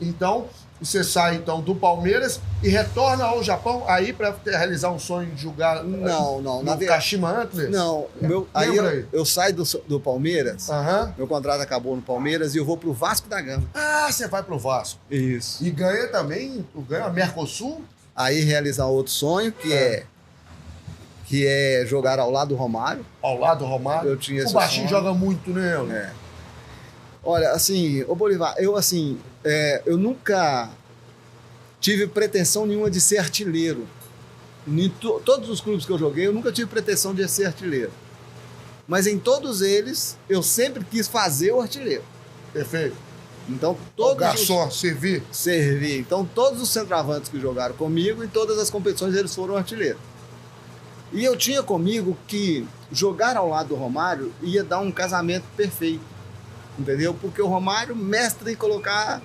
Então, você sai então do Palmeiras e retorna ao Japão aí para realizar um sonho de jogar no Kashima Antlers? Não, eu saio do Palmeiras, meu contrato acabou no Palmeiras e eu vou pro Vasco da Gama. Ah, você vai pro Vasco. Isso. E ganha também, ganha a Mercosul? Aí realizar outro sonho, que é jogar ao lado do Romário. Ao lado do Romário? O baixinho joga muito, né? Olha, assim, ô Bolivar, eu nunca tive pretensão nenhuma de ser artilheiro. Em todos os clubes que eu joguei, eu nunca tive pretensão de ser artilheiro. Mas em todos eles, eu sempre quis fazer o artilheiro. Perfeito. Então, todos o garçom, servir. Então, todos os centroavantes que jogaram comigo, em todas as competições, eles foram artilheiros. E eu tinha comigo que jogar ao lado do Romário ia dar um casamento perfeito. Entendeu? Porque o Romário, mestre em colocar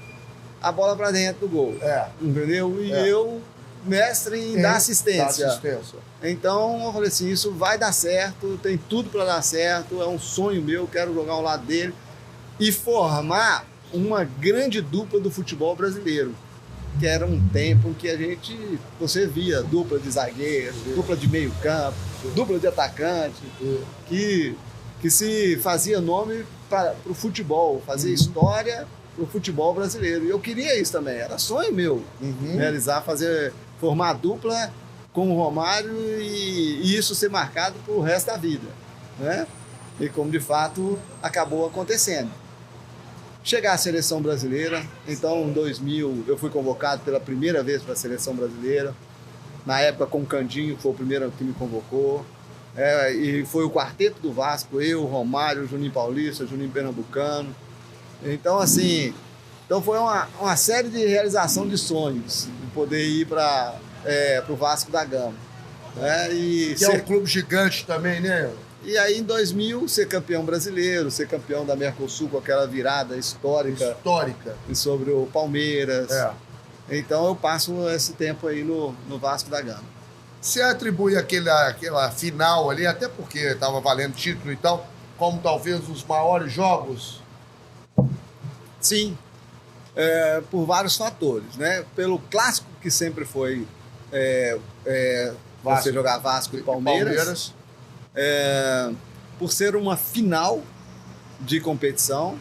a bola para dentro do gol. Entendeu? E eu, mestre em dar assistência. Então, eu falei assim, isso vai dar certo, tem tudo para dar certo, é um sonho meu, quero jogar ao lado dele e formar uma grande dupla do futebol brasileiro. Que era um tempo que você via dupla de zagueiro, dupla de meio campo, dupla de atacante, que se fazia nome para o futebol, fazia história para o futebol brasileiro. E eu queria isso também, era sonho meu, realizar, formar a dupla com o Romário e isso ser marcado para o resto da vida, né? E como de fato acabou acontecendo. Chegar à seleção brasileira, então em 2000 eu fui convocado pela primeira vez para a seleção brasileira, na época com o Candinho, que foi o primeiro que me convocou. E foi o quarteto do Vasco, eu, Romário, Juninho Paulista, Juninho Pernambucano. Então, foi uma série de realização de sonhos, de poder ir para o Vasco da Gama. Que é um clube gigante também, né? E aí, em 2000, ser campeão brasileiro, ser campeão da Mercosul com aquela virada histórica. Sobre o Palmeiras. Então, eu passo esse tempo aí no Vasco da Gama. Você atribui aquela final ali, até porque estava valendo título e tal, como talvez os maiores jogos? Sim, por vários fatores, né? Pelo clássico que sempre foi você jogar Vasco e Palmeiras. Por ser uma final de competição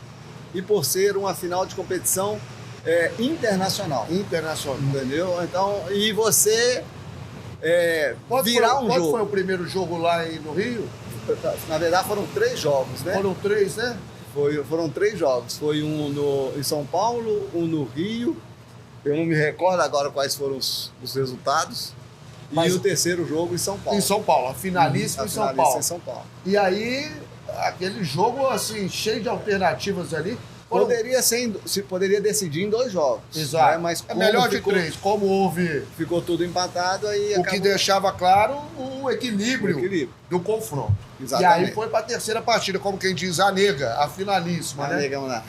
e por ser uma final de competição internacional. Entendeu? Então, e você... Qual foi o primeiro jogo lá no Rio? Na verdade foram 3 jogos, né? Foram 3, né? Foram 3 jogos. Foi um em São Paulo, um no Rio. Eu não me recordo agora quais foram os resultados. E o terceiro jogo em São Paulo. Em São Paulo, a finalíssima em São Paulo. E aí, aquele jogo assim, cheio de alternativas ali. Poderia decidir em 2 jogos. Exato. Né? Mas melhor de 3, como houve... Ficou tudo empatado, aí que deixava claro o equilíbrio do confronto. Exatamente. E aí foi para a terceira partida, como quem diz, a nega, a finalíssima, né? Negão lá.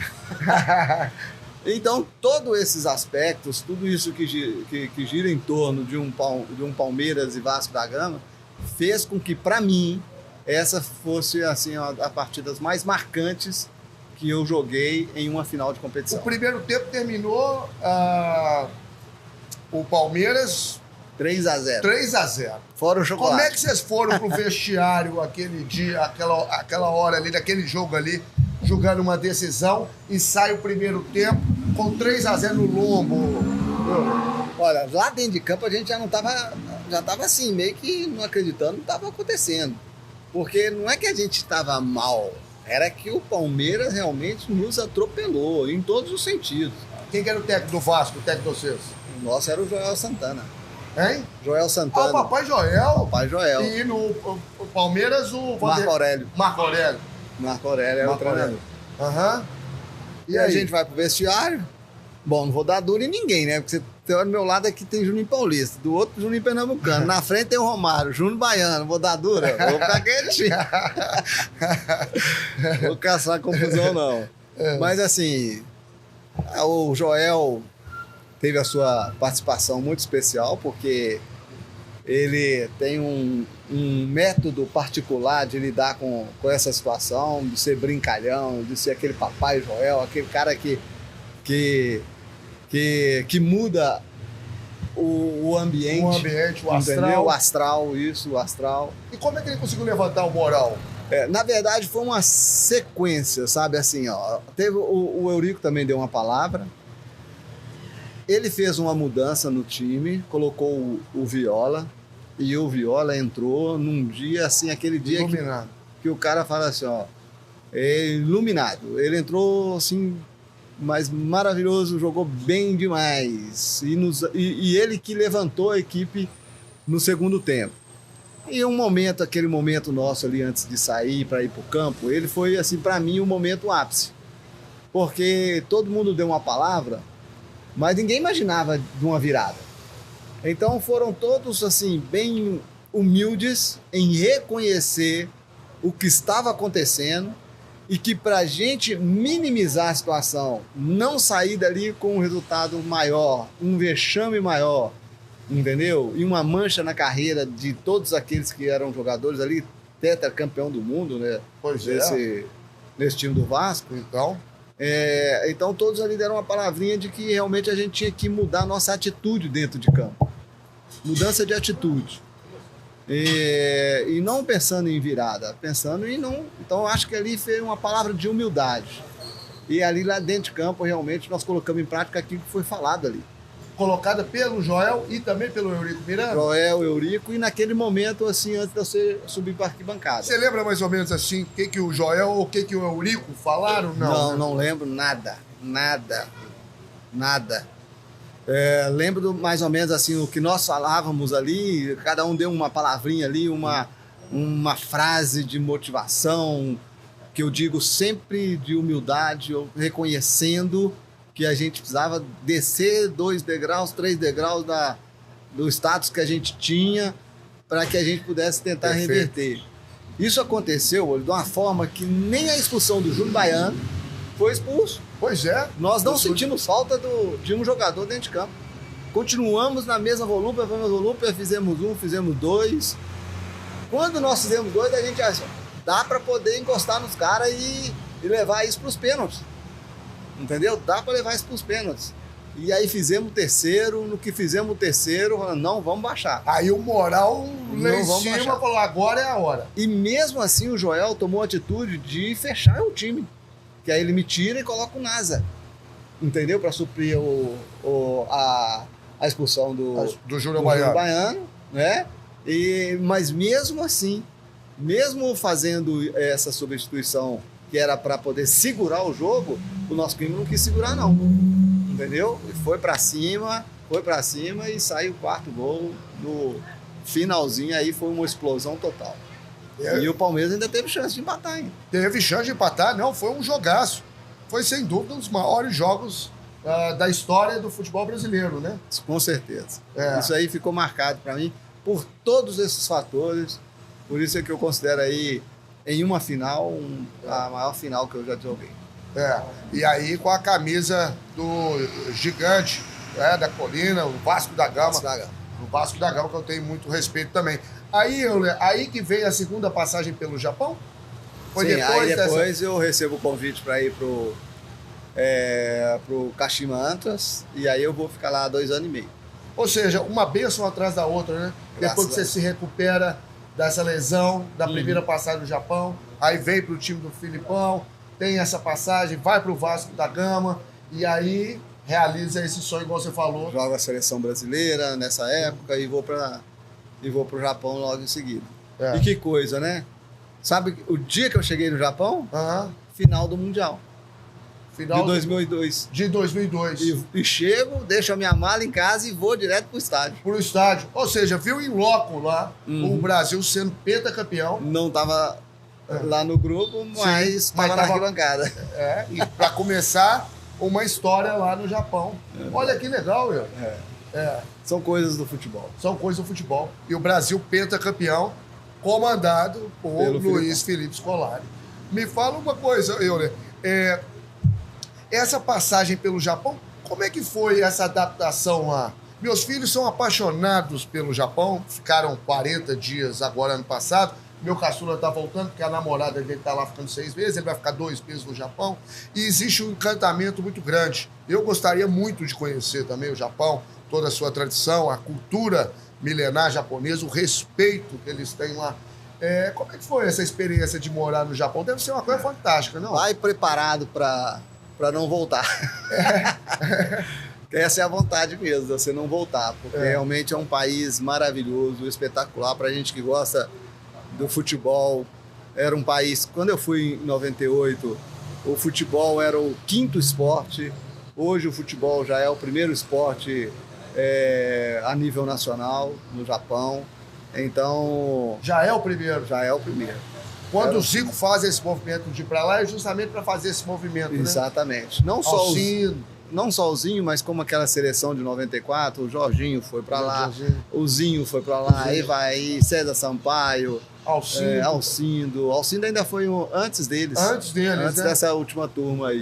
Então, todos esses aspectos, tudo isso que gira em torno de um Palmeiras e Vasco da Gama, fez com que, para mim, essa fosse assim, a partidas mais marcantes que eu joguei em uma final de competição. O primeiro tempo terminou o Palmeiras 3-0. 3-0. Fora o chocolate. Como é que vocês foram pro vestiário aquele dia, aquela hora ali, daquele jogo ali, jogando uma decisão e sai o primeiro tempo com 3-0 no lombo? Olha, lá dentro de campo a gente já tava assim, meio que não acreditando, não estava acontecendo. Porque não é que a gente estava mal, era que o Palmeiras realmente nos atropelou, em todos os sentidos. Quem que era o técnico do Vasco, o técnico de vocês? O nosso era o Joel Santana. Hein? Joel Santana. O Papai Joel. Papai Joel. E no Palmeiras, o... Marco Aurélio. Marco Aurélio é o treinador. E a gente vai pro vestiário. Bom, não vou dar duro em ninguém, né? Porque você tem do meu lado aqui tem Juninho Paulista, do outro Juninho Pernambucano. Na frente tem o Romário, Júnior Baiano. Vou dar dura? Vou ficar quietinho. Vou caçar confusão, não. Mas assim, o Joel teve a sua participação muito especial, porque ele tem um método particular de lidar com essa situação, de ser brincalhão, de ser aquele Papai Joel, aquele cara que que muda o ambiente. O ambiente, o entendeu? astral. O astral, isso, o astral. E como é que ele conseguiu levantar o moral? Na verdade, foi uma sequência, sabe? Assim, ó, teve o Eurico também deu uma palavra. Ele fez uma mudança no time, colocou o Viola, e o Viola entrou num dia, assim, aquele dia Iluminado. que o cara fala assim, ó, é iluminado. Ele entrou, assim, mas maravilhoso, jogou bem demais. E ele que levantou a equipe no segundo tempo. E aquele momento nosso ali antes de sair para ir para o campo, ele foi, assim, para mim, o momento ápice. Porque todo mundo deu uma palavra, mas ninguém imaginava de uma virada. Então foram todos, assim, bem humildes em reconhecer o que estava acontecendo e que para a gente minimizar a situação, não sair dali com um resultado maior, um vexame maior, entendeu? E uma mancha na carreira de todos aqueles que eram jogadores ali, tetracampeão do mundo, né? Pois Nesse time do Vasco. Então, Então todos ali deram uma palavrinha de que realmente a gente tinha que mudar a nossa atitude dentro de campo. Mudança de atitude. E não pensando em virada, pensando em não... Então acho que ali foi uma palavra de humildade. E ali lá dentro de campo, realmente, nós colocamos em prática aquilo que foi falado ali. colocada pelo Joel e também pelo Eurico Miranda? Joel, Eurico, e naquele momento, assim, antes de você subir para a arquibancada. Você lembra mais ou menos assim, o que o Joel ou o que o Eurico falaram? Não lembro nada. Lembro mais ou menos assim, o que nós falávamos ali, cada um deu uma palavrinha ali, uma frase de motivação, que eu digo sempre de humildade, reconhecendo que a gente precisava descer 2 degraus, 3 degraus do status que a gente tinha para que a gente pudesse tentar reverter. Isso aconteceu de uma forma que nem a expulsão do Júlio Baiano foi expulso. Pois é. Nós não sentimos falta de um jogador dentro de campo. Continuamos na mesma volúpia, fizemos 1, fizemos 2. Quando nós fizemos 2, a gente acha, dá para poder encostar nos caras e levar isso para os pênaltis. Entendeu? Dá para levar isso para os pênaltis. E aí fizemos o terceiro, no que fizemos o terceiro, não, vamos baixar. Aí o moral lá em cima falou, agora é a hora. E mesmo assim o Joel tomou a atitude de fechar o time. Que aí ele me tira e coloca o Nasa. Entendeu? Para suprir a expulsão do Júlio Baiano, né? Mas mesmo assim, mesmo fazendo essa substituição que era para poder segurar o jogo, o nosso time não quis segurar não, entendeu? Foi para cima e saiu o 4º gol no finalzinho, aí foi uma explosão total. E o Palmeiras ainda teve chance de empatar, hein? Teve chance de empatar, não, foi um jogaço. Foi sem dúvida um dos maiores jogos da história do futebol brasileiro, né? Com certeza. Isso aí ficou marcado para mim por todos esses fatores, por isso é que eu considero aí em uma final, a maior final que eu já joguei. E aí com a camisa do gigante, da Colina, o Vasco da Gama. O Vasco da Gama, que eu tenho muito respeito também. Aí que veio a segunda passagem pelo Japão? Sim, depois eu recebo o convite para ir pro Kashima Antlers, e aí eu vou ficar lá 2 anos e meio. Ou seja, uma bênção atrás da outra, né? Depois que você se recupera dessa lesão, da primeira passagem do Japão, aí vem pro time do Filipão, tem essa passagem, vai pro Vasco da Gama, e aí realiza esse sonho, igual você falou. Jogo a seleção brasileira nessa época e vou pro Japão logo em seguida. E que coisa, né? Sabe o dia que eu cheguei no Japão? Final do Mundial. Final de 2002. De 2002. E chego, deixo a minha mala em casa e vou direto pro estádio. Pro estádio. Ou seja, viu em loco lá o Brasil sendo pentacampeão. Não tava lá no grupo, mas tava na arquibancada. E para começar, uma história lá no Japão. Olha que legal, meu. São coisas do futebol. São coisas do futebol. E o Brasil pentacampeão, comandado por Luiz Felipe Scolari. Me fala uma coisa, Euler. Essa passagem pelo Japão, como é que foi essa adaptação lá? Meus filhos são apaixonados pelo Japão, ficaram 40 dias agora ano passado, Meu caçula tá voltando, porque a namorada dele tá lá ficando 6 meses, ele vai ficar 2 meses no Japão. E existe um encantamento muito grande. Eu gostaria muito de conhecer também o Japão, toda a sua tradição, a cultura milenar japonesa, o respeito que eles têm lá. Como é que foi essa experiência de morar no Japão? Deve ser uma coisa fantástica, não? Vai preparado para não voltar. Essa é a vontade mesmo, de você não voltar, porque realmente é um país maravilhoso, espetacular, para a gente que gosta do futebol. Era um país, quando eu fui em 98, o futebol era o 5º esporte, hoje o futebol já é o 1º esporte a nível nacional no Japão, então... Já é o primeiro? Já é o primeiro. Quando o Zico faz esse movimento de ir para lá, é justamente para fazer esse movimento, exatamente. Né? Não só o Zinho, mas como aquela seleção de 94, o Jorginho foi para lá, o Zinho foi para lá, aí vai César Sampaio, Alcindo. Alcindo ainda foi antes deles. Antes dessa última turma aí.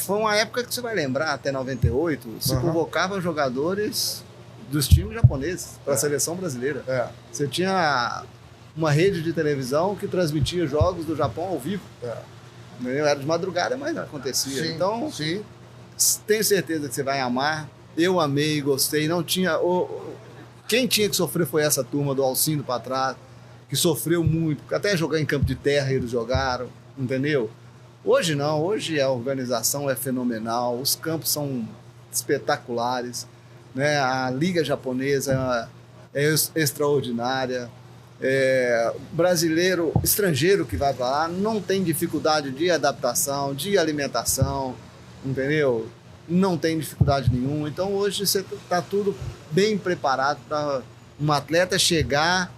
Foi uma época que você vai lembrar, até 98, se convocava jogadores dos times japoneses para a seleção brasileira. Você tinha uma rede de televisão que transmitia jogos do Japão ao vivo. Era de madrugada, mas não acontecia. Sim, então, sim. Tenho certeza que você vai amar. Eu amei, gostei. Não tinha... Quem tinha que sofrer foi essa turma do Alcindo para trás, que sofreu muito. Até jogar em campo de terra eles jogaram, entendeu? Hoje não. Hoje a organização é fenomenal. Os campos são espetaculares, né? A liga japonesa é extraordinária. Brasileiro, estrangeiro que vai para lá não tem dificuldade de adaptação, de alimentação, entendeu? Não tem dificuldade nenhuma. Então hoje você está tudo bem preparado para um atleta chegar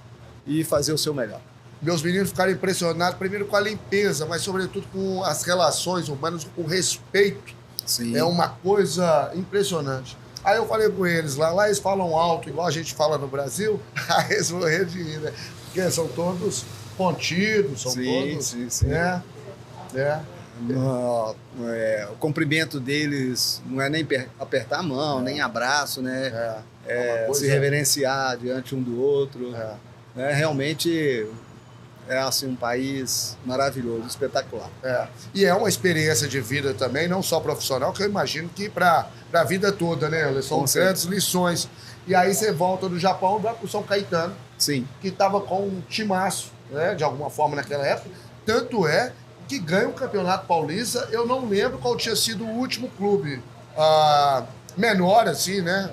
e fazer o seu melhor. Meus meninos ficaram impressionados, primeiro com a limpeza, mas sobretudo com as relações humanas, com o respeito. Sim. É uma coisa impressionante. Aí eu falei com eles lá eles falam alto, igual a gente fala no Brasil, aí eles morreram de rir, né? Porque são todos contidos, são todos... Sim. O cumprimento deles não é nem apertar a mão, nem abraço, né? Se reverenciar diante um do outro. Realmente é assim, um país maravilhoso, espetacular. E é uma experiência de vida também, não só profissional, que eu imagino que para a vida toda, né? São grandes lições. E aí você volta do Japão, vai para o São Caetano, sim, que estava com um timaço, né? De alguma forma naquela época. Tanto é que ganha o Campeonato Paulista. Eu não lembro qual tinha sido o último clube menor, assim, né?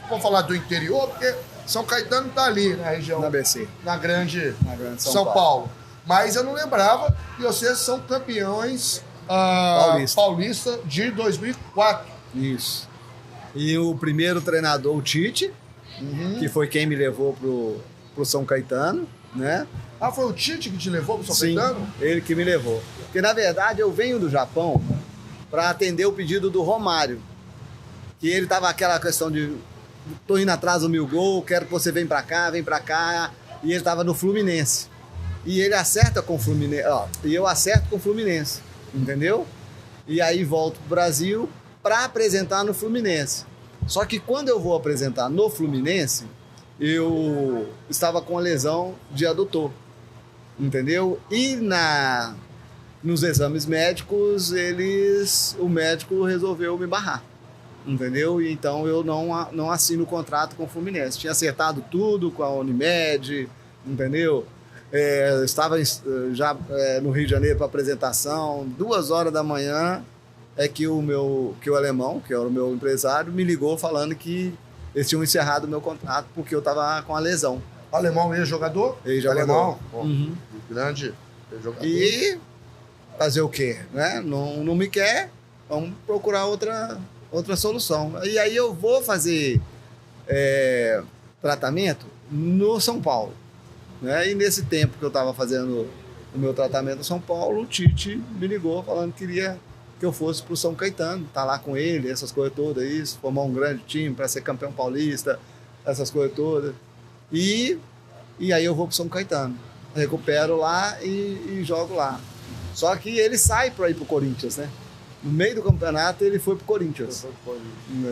Vou falar do interior, porque São Caetano está ali na região. Na BC. Na grande São Paulo. Mas eu não lembrava que vocês são campeões paulista de 2004. Isso. E o primeiro treinador, o Tite, que foi quem me levou pro São Caetano, né? Foi o Tite que te levou pro São Caetano? Ele que me levou. Porque, na verdade, eu venho do Japão para atender o pedido do Romário. Que ele tava aquela questão de... Tô indo atrás do 1000 gols, quero que você vem pra cá. E ele tava no Fluminense. E ele acerta com o Fluminense. E eu acerto com o Fluminense. Entendeu? E aí volto pro Brasil para apresentar no Fluminense. Só que quando eu vou apresentar no Fluminense, eu estava com a lesão de adutor. Entendeu? E nos exames médicos, o médico resolveu me barrar. Entendeu? E então eu não assino o contrato com o Fluminense. Tinha acertado tudo com a Unimed, entendeu? Estava já no Rio de Janeiro para apresentação. 2h da manhã é que o alemão, que era o meu empresário, me ligou falando que eles tinham encerrado o meu contrato porque eu estava com a lesão. Alemão, ex-jogador? Ex-jogador. Alemão? Grande jogador. E fazer o quê? Né? Não me quer, vamos procurar outra solução. E aí eu vou fazer tratamento no São Paulo. Né? E nesse tempo que eu estava fazendo o meu tratamento no São Paulo, o Tite me ligou falando que queria que eu fosse para o São Caetano, tá lá com ele, essas coisas todas, isso, formar um grande time para ser campeão paulista, essas coisas todas. E aí eu vou para o São Caetano, recupero lá e jogo lá. Só que ele sai para ir para o Corinthians, né? No meio do campeonato ele foi para o Corinthians.